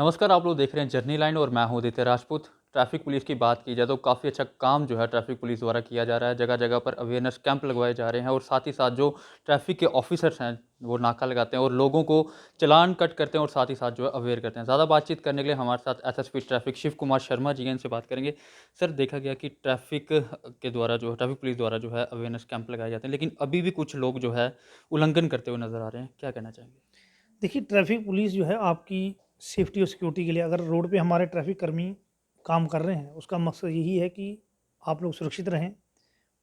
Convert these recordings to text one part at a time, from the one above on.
नमस्कार, आप लोग देख रहे हैं जर्नी लाइन और मैं हूं उदित राजपूत। ट्रैफिक पुलिस की बात की जाए तो काफ़ी अच्छा काम जो है ट्रैफिक पुलिस द्वारा किया जा रहा है। जगह-जगह पर अवेयरनेस कैंप लगवाए जा रहे हैं और साथ ही साथ जो ट्रैफिक के ऑफिसर्स हैं, वो नाका लगाते हैं और लोगों को चालान कट करते हैं और साथ ही साथ जो है अवेयर करते हैं। ज़्यादा बातचीत करने के लिए हमारे साथ एसएसपी ट्रैफिक शिव कुमार शर्मा जी हैं, इनसे बात करेंगे। सर, देखा गया कि ट्रैफिक के द्वारा जो है ट्रैफिक पुलिस द्वारा जो है अवेयरनेस कैंप लगाए जाते हैं, लेकिन अभी भी कुछ लोग जो है उल्लंघन करते हुए नज़र आ रहे हैं। क्या कहना चाहेंगे? देखिए, ट्रैफ़िक पुलिस जो है आपकी सेफ्टी और सिक्योरिटी के लिए, अगर रोड पे हमारे ट्रैफ़िक कर्मी काम कर रहे हैं, उसका मकसद यही है कि आप लोग सुरक्षित रहें।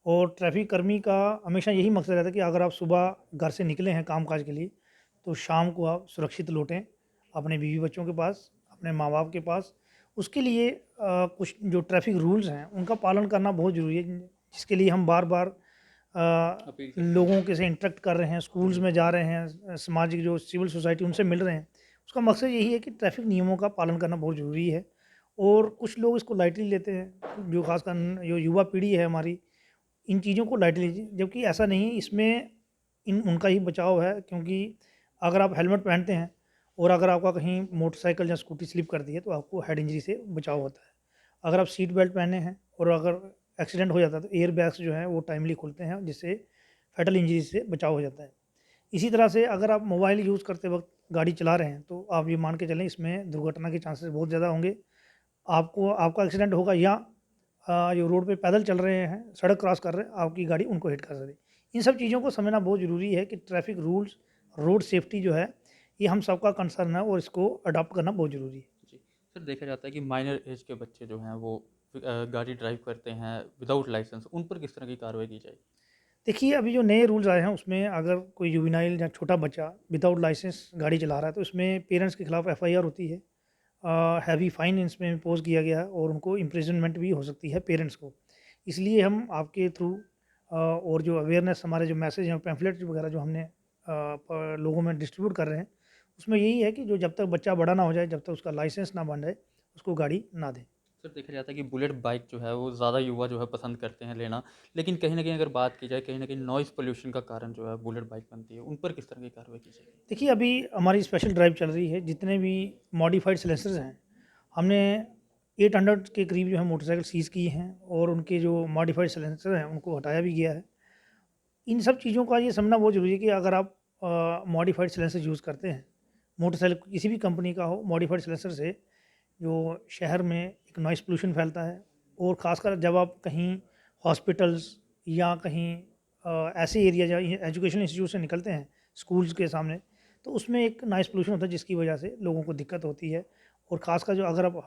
और ट्रैफ़िक कर्मी का हमेशा यही मकसद रहता है कि अगर आप सुबह घर से निकले हैं काम-काज के लिए, तो शाम को आप सुरक्षित लौटें, अपने बीवी-बच्चों के पास, अपने माँ-बाप के पास। उसके लिए कुछ जो ट्रैफ़िक रूल्स हैं, उनका पालन करना बहुत ज़रूरी है, जिसके लिए हम बार-बार अपील करते हैं। लोगों के से इंटरेक्ट कर रहे हैं, स्कूल्स में जा रहे हैं, सामाजिक जो सिविल सोसाइटी उनसे मिल रहे हैं। उसका मकसद यही है कि ट्रैफ़िक नियमों का पालन करना बहुत ज़रूरी है। और कुछ लोग इसको लाइटली लेते हैं, जो ख़ासकर जो युवा पीढ़ी है हमारी, इन चीज़ों को लाइटली लीजिए, जबकि ऐसा नहीं है। इसमें इन उनका ही बचाव है, क्योंकि अगर आप हेलमेट पहनते हैं और अगर आपका कहीं मोटरसाइकिल या स्कूटी स्लिप करती है, तो आपको हेड इंजरी से बचाव होता है। अगर आप सीट बेल्ट पहने हैं और अगर एक्सीडेंट हो जाता है, तो एयर बैग्स जो हैं वो टाइमली खुलते हैं, जिससे फैटल इंजरी से बचाव हो जाता है। इसी तरह से अगर आप मोबाइल यूज़ करते वक़्त गाड़ी चला रहे हैं, तो आप ये मान के चलें, इसमें दुर्घटना के चांसेस बहुत ज़्यादा होंगे। आपको आपका एक्सीडेंट होगा, या जो रोड पे पैदल चल रहे हैं, सड़क क्रॉस कर रहे हैं, आपकी गाड़ी उनको हिट कर सकती है। इन सब चीज़ों को समझना बहुत ज़रूरी है कि ट्रैफ़िक रूल्स, रोड सेफ्टी जो है, ये हम सबका कंसर्न है और इसको अडॉप्ट करना बहुत ज़रूरी है। जी। सर, देखा जाता है कि माइनर एज के बच्चे जो हैं वो गाड़ी ड्राइव करते हैं विदाउट लाइसेंस, उन पर किस तरह की कार्रवाई की जाएगी? देखिए, अभी जो नए रूल्स आए हैं, उसमें अगर कोई जुवेनाइल या छोटा बच्चा विदाउट लाइसेंस गाड़ी चला रहा है, तो उसमें पेरेंट्स के खिलाफ एफआईआर होती है। हैवी फाइन इसमें इम्पोज़ किया गया है और उनको इम्प्रिजनमेंट भी हो सकती है पेरेंट्स को। इसलिए हम आपके थ्रू और जो अवेयरनेस, हमारे जो मैसेज हैं, पैम्फलेट्स वगैरह जो हमने लोगों में डिस्ट्रीब्यूट कर रहे हैं, उसमें यही है कि जो जब तक बच्चा बड़ा ना हो जाए, जब तक उसका लाइसेंस ना बन जाए, उसको गाड़ी ना दें। सर, देखा जाता है कि बुलेट बाइक जो है वो ज़्यादा युवा जो है पसंद करते हैं लेना, लेकिन कहीं न कहीं अगर बात की जाए, कहीं न कहीं नॉइज़ पॉल्यूशन का कारण जो है बुलेट बाइक बनती है, उन पर किस तरह की कार्रवाई की जाएगी? देखिए, अभी हमारी स्पेशल ड्राइव चल रही है, जितने भी मॉडिफाइड साइलेंसर्स हैं, हमने 800 के करीब जो है मोटरसाइकिल सीज़ की हैं और उनके जो मॉडिफाइड साइलेंसर हैं, उनको हटाया भी गया है। इन सब चीज़ों का ये समझना बहुत ज़रूरी है कि अगर आप मॉडिफाइड साइलेंसर यूज़ करते हैं, मोटरसाइकिल किसी भी कंपनी का हो, मॉडिफाइड साइलेंसर से जो शहर में एक नॉइज़ पोल्यूशन फैलता है। और ख़ासकर जब आप कहीं हॉस्पिटल्स या कहीं ऐसे एरिया या एजुकेशन इंस्टीट्यूट से निकलते हैं, स्कूल्स के सामने, तो उसमें एक नॉइज़ पोल्यूशन होता है, जिसकी वजह से लोगों को दिक्कत होती है। और ख़ासकर जो अगर आप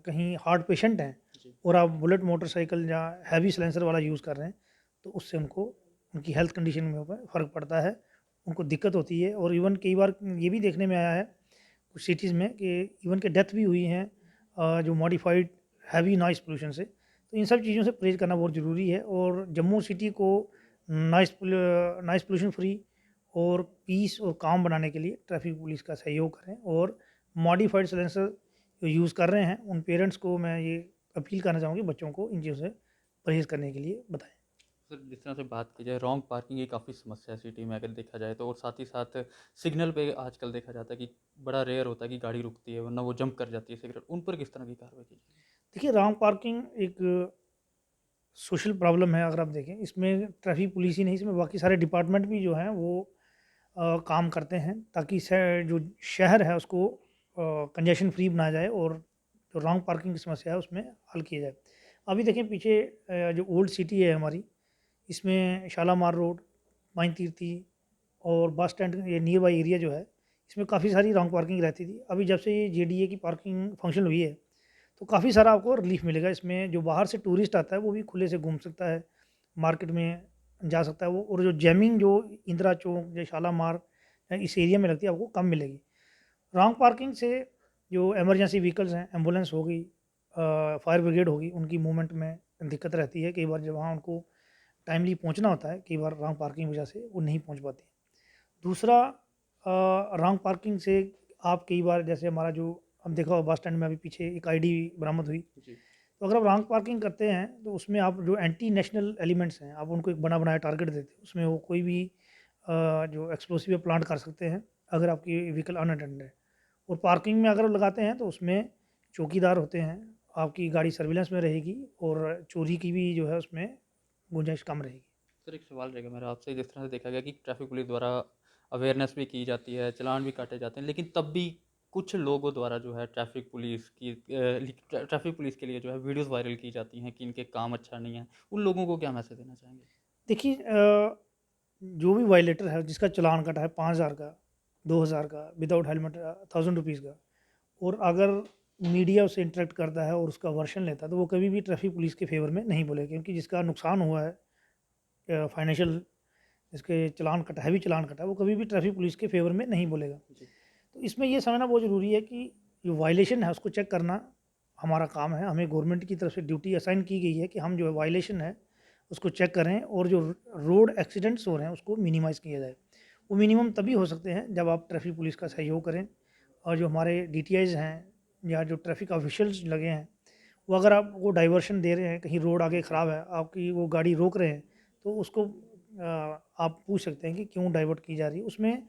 कहीं हार्ट पेशेंट हैं जी। और आप बुलेट मोटरसाइकिल या हैवी साइलेंसर वाला यूज़ कर रहे हैं, तो उससे उनको उनकी हेल्थ कंडीशन में ऊपर फ़र्क पड़ता है, उनको दिक्कत होती है। और इवन कई बार ये भी देखने में आया है कुछ सिटीज़ में कि इवन के डेथ भी हुई हैं जो मॉडिफाइड हैवी नॉइज़ पोल्यूशन से। तो इन सब चीज़ों से परहेज़ करना बहुत ज़रूरी है और जम्मू सिटी को नॉइज़ पोल्यूशन फ्री और पीस और काम बनाने के लिए ट्रैफ़िक पुलिस का सहयोग करें। और मॉडिफाइड साइलेंसर जो यूज़ कर रहे हैं, उन पेरेंट्स को मैं ये अपील करना चाहूँगी, बच्चों को इन चीज़ों से परहेज़ करने के लिए बताएँ। सर, जिस तरह से बात की जाए रॉन्ग पार्किंग की काफ़ी समस्या है सिटी में अगर देखा जाए तो, और साथ ही साथ सिग्नल पे आजकल देखा जाता है कि बड़ा रेयर होता है कि गाड़ी रुकती है, वरना वो जंप कर जाती है सिग्नल, उन पर किस तरह की कार्रवाई की जाएगी? देखिए, रॉन्ग पार्किंग एक सोशल प्रॉब्लम है। अगर आप देखें, इसमें ट्रैफ़िक पुलिस ही नहीं, इसमें बाकी सारे डिपार्टमेंट भी जो हैं वो काम करते हैं, ताकि जो शहर है उसको कंजेशन फ्री बनाया जाए और जो रॉन्ग पार्किंग की समस्या है उसमें हल किया जाए। अभी देखें पीछे जो ओल्ड सिटी है हमारी, इसमें शालामार रोड, माइन तीर्थी और बस स्टैंड, ये नियर बाई एरिया जो है, इसमें काफ़ी सारी रॉन्ग पार्किंग रहती थी। अभी जब से ये जेडीए की पार्किंग फंक्शन हुई है, तो काफ़ी सारा आपको रिलीफ मिलेगा। इसमें जो बाहर से टूरिस्ट आता है, वो भी खुले से घूम सकता है, मार्केट में जा सकता है वो। और जो जैमिंग जो इंदिरा चौक या शालामार इस एरिया में लगती है, आपको कम मिलेगी। रॉन्ग पार्किंग से जो इमरजेंसी व्हीकल्स हैं, एम्बुलेंस हो गई, फायर ब्रिगेड होगी, उनकी मूवमेंट में दिक्कत रहती है। कई बार जब वहाँ उनको टाइमली पहुँचना होता है, कई बार रॉन्ग पार्किंग की वजह से वो नहीं पहुँच पाते। दूसरा, रॉन्ग पार्किंग से आप कई बार, जैसे हमारा जो अब देखा होगा बस स्टैंड में अभी पीछे एक आईडी बरामद हुई। जी। तो अगर आप रॉन्ग पार्किंग करते हैं, तो उसमें आप जो एंटी नेशनल एलिमेंट्स हैं, आप उनको एक बना बनाया टारगेट देते हैं। उसमें वो कोई भी जो एक्सप्लोसिव प्लांट कर सकते हैं, अगर आपकी व्हीकल अनअटेंडेड है। और पार्किंग में अगर लगाते हैं तो उसमें चौकीदार होते हैं, आपकी गाड़ी सर्विलेंस में रहेगी और चोरी की भी जो है उसमें गुंजाइश कम रहेगी। सर एक सवाल रहेगा मेरा आपसे, जिस तरह से देखा गया कि ट्रैफिक पुलिस द्वारा अवेयरनेस भी की जाती है, चालान भी काटे जाते हैं, लेकिन तब भी कुछ लोगों द्वारा जो है ट्रैफिक पुलिस के लिए जो है वीडियोस वायरल की जाती हैं कि इनके काम अच्छा नहीं है। उन लोगों को क्या मैसेज देना चाहेंगे? देखिए जो भी वायलेटर है जिसका चालान कटा है 5,000 का, 2,000 का, विदाउट हेलमेट 1,000 रुपीज़ का, और अगर मीडिया उससे इंटरेक्ट करता है और उसका वर्शन लेता है तो वो कभी भी ट्रैफिक पुलिस के फेवर में नहीं बोलेगा, क्योंकि जिसका नुकसान हुआ है फाइनेंशियल, जिसके चालान कटा है, भी चालान कटा है, वो कभी भी ट्रैफिक पुलिस के फेवर में नहीं बोलेगा। जी। तो इसमें ये समझना बहुत ज़रूरी है कि जो वायलेशन है उसको चेक करना हमारा काम है। हमें गवर्नमेंट की तरफ से ड्यूटी असाइन की गई है कि हम जो है वायलेशन है उसको चेक करें और जो रोड एक्सीडेंट्स हो रहे हैं उसको मिनिमाइज़ किया जाए। वो मिनिमम तभी हो सकते हैं जब आप ट्रैफिक पुलिस का सहयोग करें, और जो हमारे DTIs हैं या जो ट्रैफिक ऑफिशियल्स लगे हैं, वो अगर आपको डाइवर्शन दे रहे हैं, कहीं रोड आगे ख़राब है, आपकी वो गाड़ी रोक रहे हैं, तो उसको आप पूछ सकते हैं कि क्यों डाइवर्ट की जा रही है। उसमें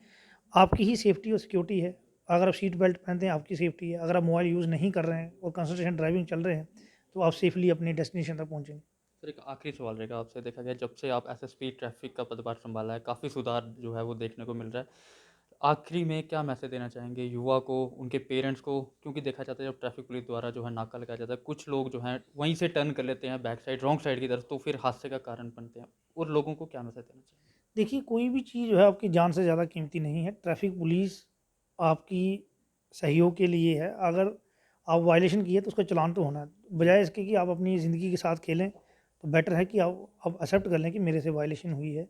आपकी ही सेफ्टी और सिक्योरिटी है। अगर आप सीट बेल्ट पहनते हैं आपकी सेफ्टी है, अगर आप मोबाइल यूज़ नहीं कर रहे हैं और कंसंट्रेशन ड्राइविंग चल रहे हैं तो आप सेफली अपनी डेस्टिनेशन तक पहुँचेंगे। सर एक आखिरी सवाल रहेगा आपसे, देखा गया जब से आप SSP ट्रैफिक का पदभार संभाला है, काफ़ी सुधार जो है वो देखने को मिल रहा है। आखिरी में क्या मैसेज देना चाहेंगे युवा को, उनके पेरेंट्स को? क्योंकि देखा जाता है जब ट्रैफिक पुलिस द्वारा जो है नाका लगाया जाता है, कुछ लोग जो हैं वहीं से टर्न कर लेते हैं बैक साइड, रॉन्ग साइड की तरफ, तो फिर हादसे का कारण बनते हैं। और लोगों को क्या मैसेज देना चाहिए? देखिए, कोई भी चीज़ जो है आपकी जान से ज़्यादा कीमती नहीं है। ट्रैफिक पुलिस आपकी सहयोग के लिए है। अगर आप वायलेशन किए तो उसका चालान तो होना है। बजाय इसके कि आप अपनी ज़िंदगी के साथ खेलें, तो बेटर है कि आप एक्सेप्ट कर लें कि मेरे से वायलेशन हुई है।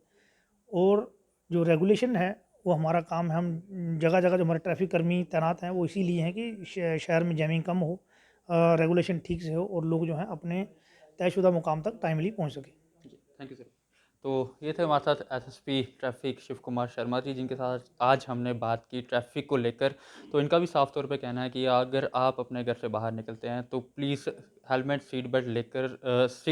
और जो रेगुलेशन है वो हमारा काम है। हम जगह-जगह जो हमारे ट्रैफिक कर्मी तैनात हैं वो इसीलिए हैं कि शहर में जैमिंग कम हो, रेगुलेशन ठीक से हो और लोग जो हैं अपने तयशुदा मुकाम तक टाइमली पहुँच सकें। जी, थैंक यू सर। तो ये थे हमारे साथ SSP ट्रैफिक शिव कुमार शर्मा जी, जिनके साथ आज हमने बात की ट्रैफिक को लेकर। तो इनका भी साफ तौर पे कहना है कि अगर आप अपने घर से बाहर निकलते हैं तो प्लीज़ हेलमेट, सीट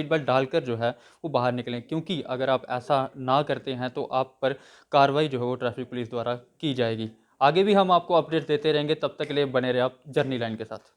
बेल्ट डालकर जो है वो बाहर निकलें, क्योंकि अगर आप ऐसा ना करते हैं तो आप पर कार्रवाई जो है वो ट्रैफिक पुलिस द्वारा की जाएगी। आगे भी हम आपको अपडेट देते रहेंगे, तब तक के लिए बने रहे आप जर्नी लाइन के साथ।